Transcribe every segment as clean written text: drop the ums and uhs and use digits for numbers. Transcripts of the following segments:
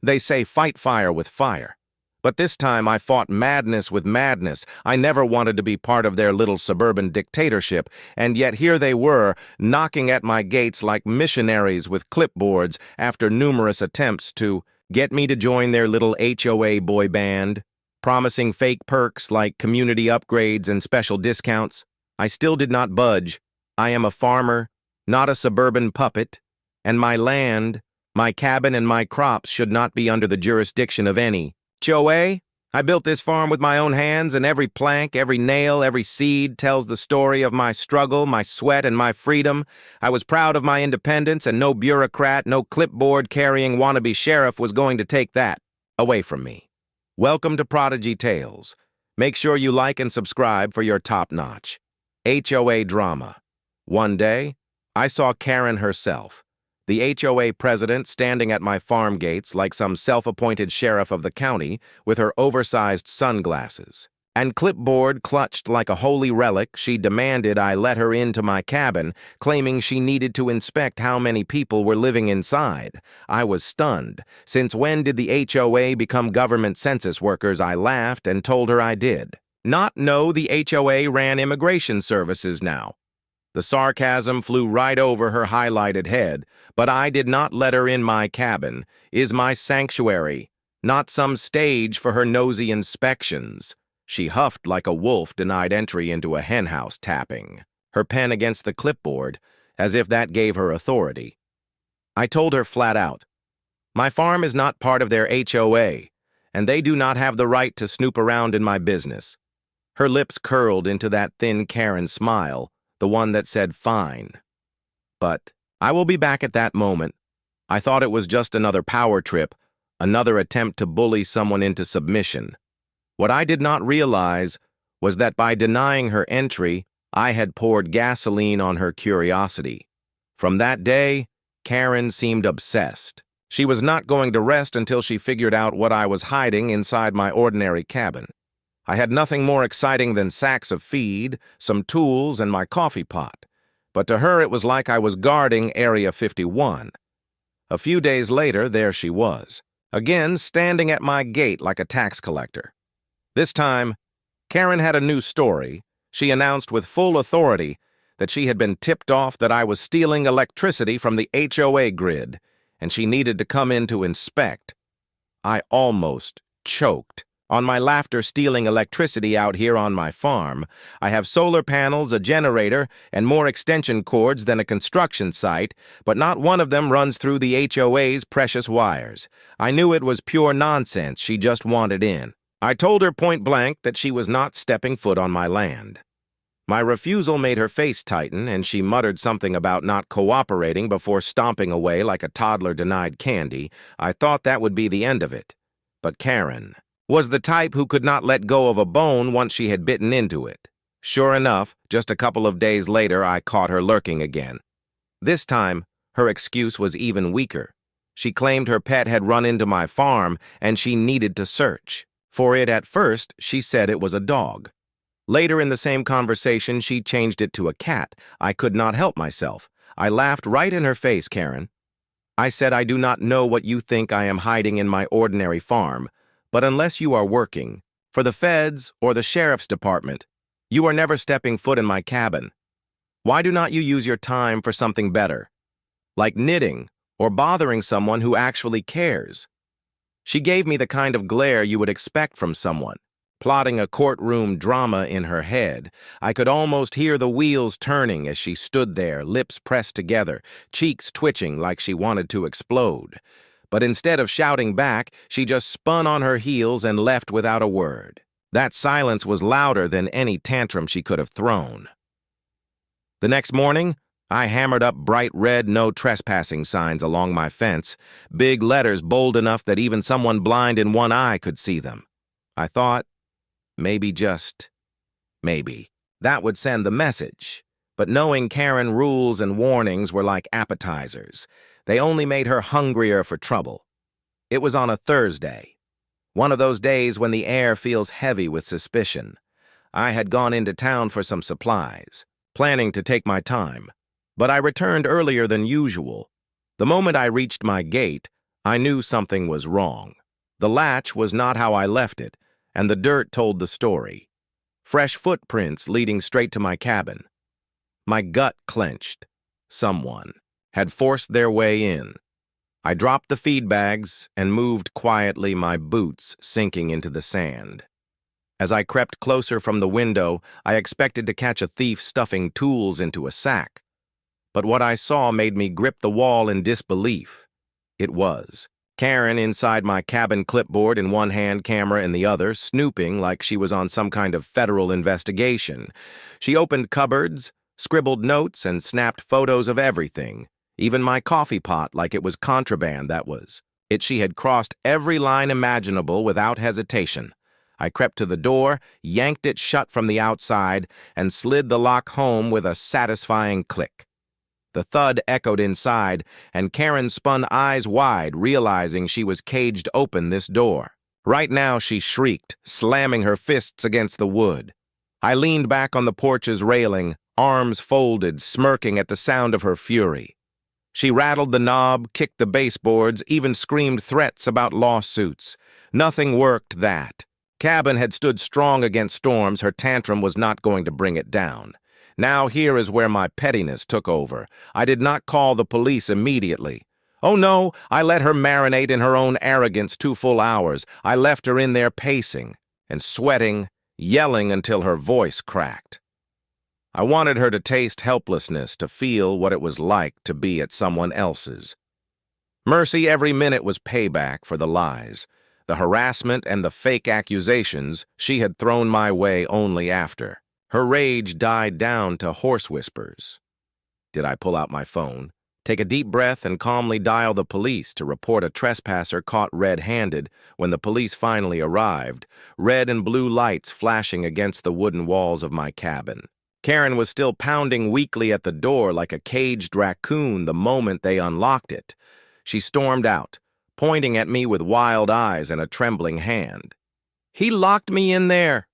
They say fight fire with fire. But this time I fought madness with madness. I never wanted to be part of their little suburban dictatorship, and yet here they were, knocking at my gates like missionaries with clipboards after numerous attempts to get me to join their little HOA boy band, promising fake perks like community upgrades and special discounts. I still did not budge. I am a farmer, not a suburban puppet, and my land, my cabin, and my crops should not be under the jurisdiction of any HOA. I built this farm with my own hands, and every plank, every nail, every seed tells the story of my struggle, my sweat, and my freedom. I was proud of my independence, and no bureaucrat, no clipboard-carrying wannabe sheriff was going to take that away from me. Welcome to Prodigy Tales. Make sure you like and subscribe for your top-notch HOA drama. One day, I saw Karen herself, the HOA president, standing at my farm gates like some self-appointed sheriff of the county with her oversized sunglasses. And clipboard clutched like a holy relic, she demanded I let her into my cabin, claiming she needed to inspect how many people were living inside. I was stunned. Since when did the HOA become government census workers? I laughed and told her I did not know the HOA ran immigration services now. The sarcasm flew right over her highlighted head, but I did not let her in my cabin, is my sanctuary, not some stage for her nosy inspections. She huffed like a wolf denied entry into a henhouse tapping, her pen against the clipboard, as if that gave her authority. I told her flat out, my farm is not part of their HOA, and they do not have the right to snoop around in my business. Her lips curled into that thin Karen smile, the one that said fine. But I will be back at that moment. I thought it was just another power trip, another attempt to bully someone into submission. What I did not realize was that by denying her entry, I had poured gasoline on her curiosity. From that day, Karen seemed obsessed. She was not going to rest until she figured out what I was hiding inside my ordinary cabin. I had nothing more exciting than sacks of feed, some tools, and my coffee pot. But to her, it was like I was guarding Area 51. A few days later, there she was, again standing at my gate like a tax collector. This time, Karen had a new story. She announced with full authority that she had been tipped off that I was stealing electricity from the HOA grid, and she needed to come in to inspect. I almost choked. On my laughter stealing electricity out here on my farm, I have solar panels, a generator, and more extension cords than a construction site, but not one of them runs through the HOA's precious wires. I knew it was pure nonsense. She just wanted in. I told her point blank that she was not stepping foot on my land. My refusal made her face tighten, and she muttered something about not cooperating before stomping away like a toddler denied candy. I thought that would be the end of it. But Karen was the type who could not let go of a bone once she had bitten into it. Sure enough, just a couple of days later, I caught her lurking again. This time, her excuse was even weaker. She claimed her pet had run into my farm and she needed to search. For it at first, she said it was a dog. Later in the same conversation, she changed it to a cat. I could not help myself. I laughed right in her face, Karen. I said, I do not know what you think I am hiding in my ordinary farm, but unless you are working for the feds or the sheriff's department, you are never stepping foot in my cabin. Why do not you use your time for something better, like knitting or bothering someone who actually cares? She gave me the kind of glare you would expect from someone, plotting a courtroom drama in her head. I could almost hear the wheels turning as she stood there, lips pressed together, cheeks twitching like she wanted to explode. But instead of shouting back, she just spun on her heels and left without a word. That silence was louder than any tantrum she could have thrown. The next morning, I hammered up bright red no trespassing signs along my fence, big letters bold enough that even someone blind in one eye could see them. I thought, maybe just maybe that would send the message. But knowing Karen, rules and warnings were like appetizers. They only made her hungrier for trouble. It was on a Thursday, one of those days when the air feels heavy with suspicion. I had gone into town for some supplies, planning to take my time, but I returned earlier than usual. The moment I reached my gate, I knew something was wrong. The latch was not how I left it, and the dirt told the story. Fresh footprints leading straight to my cabin. My gut clenched. Someone had forced their way in. I dropped the feed bags and moved quietly, my boots sinking into the sand. As I crept closer from the window, I expected to catch a thief stuffing tools into a sack. But what I saw made me grip the wall in disbelief. It was Karen inside my cabin, clipboard in one hand, camera in the other, snooping like she was on some kind of federal investigation. She opened cupboards, scribbled notes, and snapped photos of everything, even my coffee pot, like it was contraband. That was it. She had crossed every line imaginable without hesitation. I crept to the door, yanked it shut from the outside, and slid the lock home with a satisfying click. The thud echoed inside, and Karen spun eyes wide, realizing she was caged open this door. Right now, she shrieked, slamming her fists against the wood. I leaned back on the porch's railing, arms folded, smirking at the sound of her fury. She rattled the knob, kicked the baseboards, even screamed threats about lawsuits. Nothing worked that. Cabin had stood strong against storms. Her tantrum was not going to bring it down. Now here is where my pettiness took over. I did not call the police immediately. Oh no, I let her marinate in her own arrogance 2 full hours. I left her in there pacing and sweating, yelling until her voice cracked. I wanted her to taste helplessness, to feel what it was like to be at someone else's. Mercy, every minute was payback for the lies, the harassment, and the fake accusations she had thrown my way only after. Her rage died down to hoarse whispers. Did I pull out my phone, take a deep breath, and calmly dial the police to report a trespasser caught red-handed? When the police finally arrived, red and blue lights flashing against the wooden walls of my cabin. Karen was still pounding weakly at the door like a caged raccoon the moment they unlocked it. She stormed out, pointing at me with wild eyes and a trembling hand. "He locked me in there!"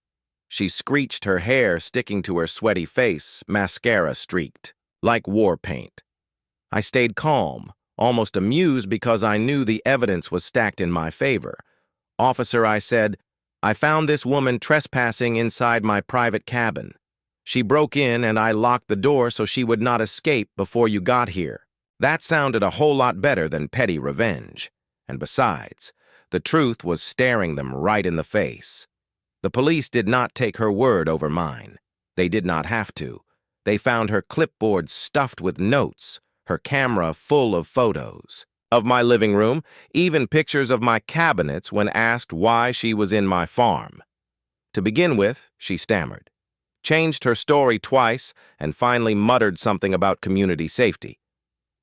She screeched, her hair sticking to her sweaty face, mascara streaked, like war paint. I stayed calm, almost amused because I knew the evidence was stacked in my favor. "Officer," I said, "I found this woman trespassing inside my private cabin. She broke in and I locked the door so she would not escape before you got here." That sounded a whole lot better than petty revenge. And besides, the truth was staring them right in the face. The police did not take her word over mine. They did not have to. They found her clipboard stuffed with notes, her camera full of photos of my living room, even pictures of my cabinets when asked why she was in my farm. To begin with, she stammered, changed her story twice, and finally muttered something about community safety.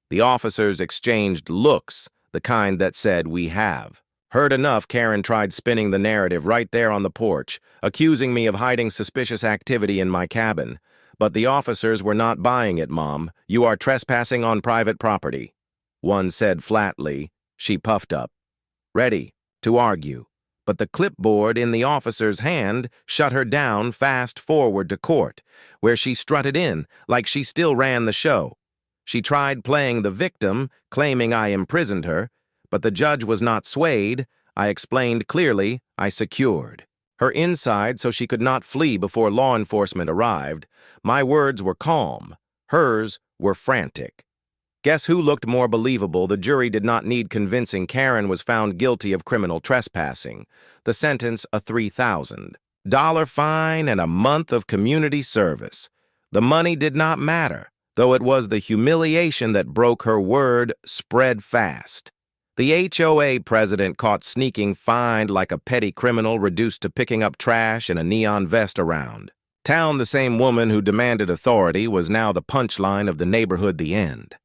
The officers exchanged looks, the kind that said, "We have." Heard enough, Karen tried spinning the narrative right there on the porch, accusing me of hiding suspicious activity in my cabin. But the officers were not buying it, Mom. "You are trespassing on private property," one said flatly. She puffed up, ready to argue. But the clipboard in the officer's hand shut her down. Fast forward to court, where she strutted in like she still ran the show. She tried playing the victim, claiming I imprisoned her, but the judge was not swayed. I explained clearly I secured her inside so she could not flee before law enforcement arrived. My words were calm. Hers were frantic. Guess who looked more believable? The jury did not need convincing. Karen was found guilty of criminal trespassing. The sentence, a $3,000 fine and a month of community service. The money did not matter, though it was the humiliation that broke her word spread fast. The HOA president caught sneaking, fined like a petty criminal, reduced to picking up trash in a neon vest around town. The same woman who demanded authority was now the punchline of the neighborhood. The end.